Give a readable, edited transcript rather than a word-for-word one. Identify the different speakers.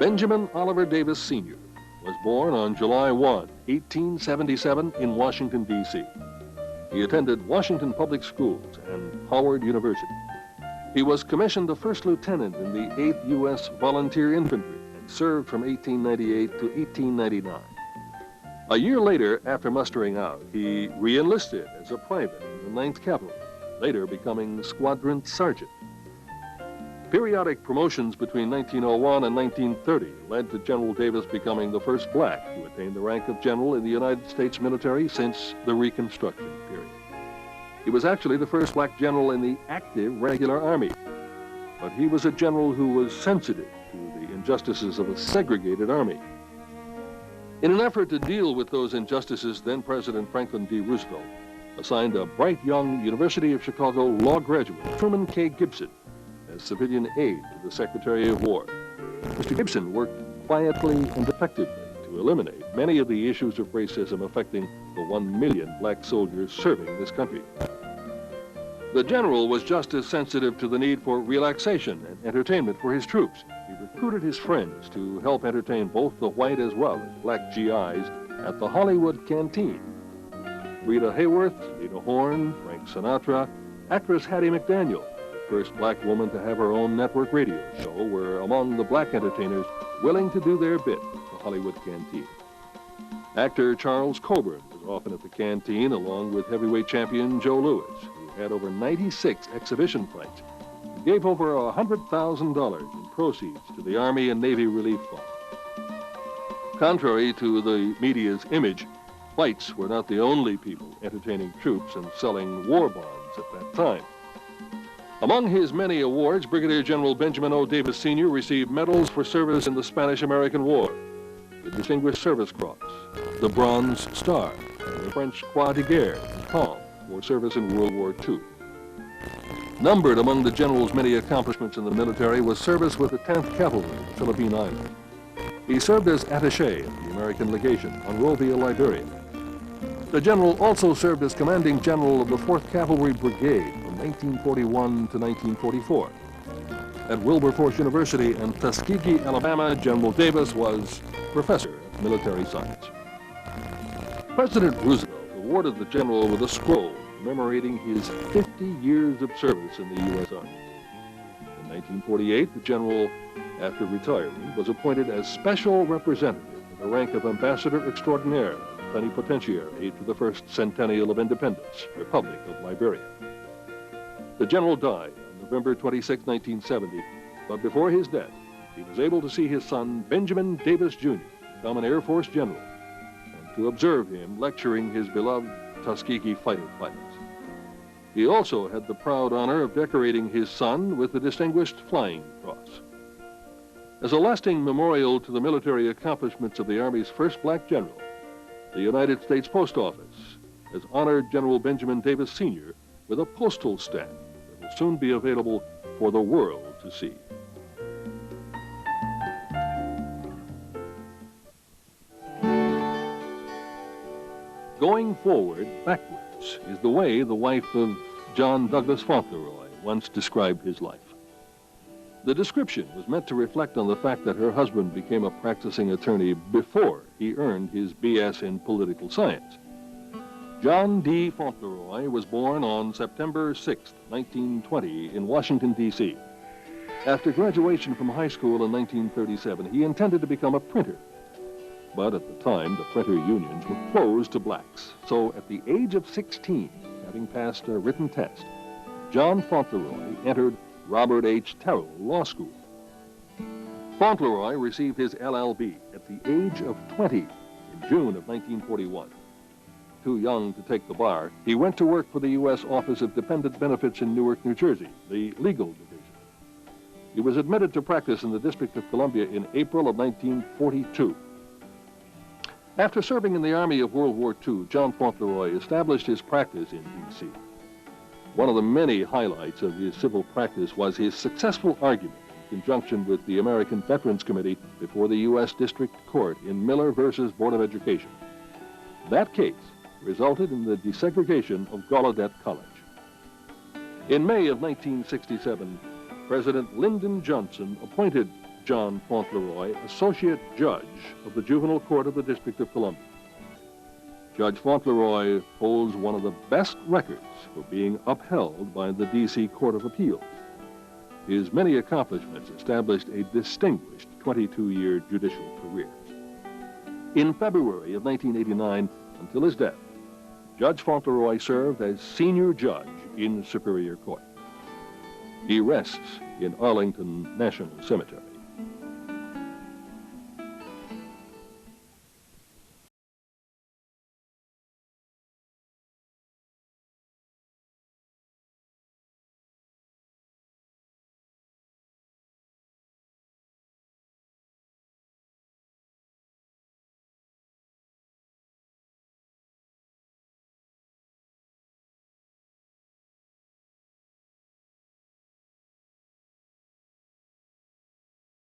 Speaker 1: Benjamin Oliver Davis, Sr. was born on July 1, 1877 in Washington, D.C. He attended Washington Public Schools and Howard University. He was commissioned a first lieutenant in the 8th U.S. Volunteer Infantry and served from 1898 to 1899. A year later, after mustering out, he re-enlisted as a private in the 9th Cavalry, later becoming squadron sergeant. Periodic promotions between 1901 and 1930 led to General Davis becoming the first black to attain the rank of general in the United States military since the Reconstruction period. He was actually the first black general in the active regular army, but he was a general who was sensitive to the injustices of a segregated army. In an effort to deal with those injustices, then-President Franklin D. Roosevelt assigned a bright young University of Chicago law graduate, Truman K. Gibson, as civilian aide to the Secretary of War. Mr. Gibson worked quietly and effectively to eliminate many of the issues of racism affecting the 1 million black soldiers serving this country. The general was just as sensitive to the need for relaxation and entertainment for his troops. He recruited his friends to help entertain both the white as well as black GIs at the Hollywood Canteen. Rita Hayworth, Lena Horne, Frank Sinatra, actress Hattie McDaniel, the first black woman to have her own network radio show, were among the black entertainers willing to do their bit at the Hollywood Canteen. Actor Charles Coburn was often at the canteen along with heavyweight champion Joe Louis, who had over 96 exhibition fights. He gave over $100,000 in proceeds to the Army and Navy Relief Fund. Contrary to the media's image, whites were not the only people entertaining troops and selling war bonds at that time. Among his many awards, Brigadier General Benjamin O. Davis, Sr. received medals for service in the Spanish-American War, the Distinguished Service Cross, the Bronze Star, and the French Croix de Guerre and Palm for service in World War II. Numbered among the general's many accomplishments in the military was service with the 10th Cavalry in the Philippine Islands. He served as attaché at the American legation, Monrovia, Liberia. The general also served as commanding general of the 4th Cavalry Brigade from 1941 to 1944. At Wilberforce University in Tuskegee, Alabama, General Davis was professor of military science. President Roosevelt awarded the general with a scroll commemorating his 50 years of service in the U.S. Army. In 1948, the general, after retiring, was appointed as special representative with the rank of Ambassador Extraordinaire and Plenipotentiary to the first centennial of independence, Republic of Liberia. The general died on November 26, 1970, but before his death, he was able to see his son, Benjamin Davis, Jr., become an Air Force general, and to observe him lecturing his beloved Tuskegee fighter pilots. He also had the proud honor of decorating his son with the Distinguished Flying Cross. As a lasting memorial to the military accomplishments of the Army's first black general, the United States Post Office has honored General Benjamin Davis, Sr. with a postal stamp that will soon be available for the world to see. Going forward, backwards, is the way the wife of John Douglas Fauntleroy once described his life. The description was meant to reflect on the fact that her husband became a practicing attorney before he earned his B.S. in political science. John D. Fauntleroy was born on September 6, 1920, in Washington, D.C. After graduation from high school in 1937, he intended to become a printer. But at the time, the printer unions were closed to blacks. So at the age of 16, having passed a written test, John Fauntleroy entered Robert H. Terrell Law School. Fauntleroy received his LLB at the age of 20 in June of 1941. Too young to take the bar, he went to work for the U.S. Office of Dependent Benefits in Newark, New Jersey, the legal division. He was admitted to practice in the District of Columbia in April of 1942. After serving in the Army of World War II, John Fauntleroy established his practice in D.C. One of the many highlights of his civil practice was his successful argument in conjunction with the American Veterans Committee before the U.S. District Court in Miller versus Board of Education. That case resulted in the desegregation of Gallaudet College. In May of 1967, President Lyndon Johnson appointed John FAUNTLEROY, Associate Judge of the Juvenile Court of the District of Columbia. Judge FAUNTLEROY holds one of the best records for being upheld by the D.C. Court of Appeals. His many accomplishments established a distinguished 22-year judicial career. In February of 1989, until his death, Judge FAUNTLEROY served as senior judge in Superior Court. He rests in Arlington National Cemetery.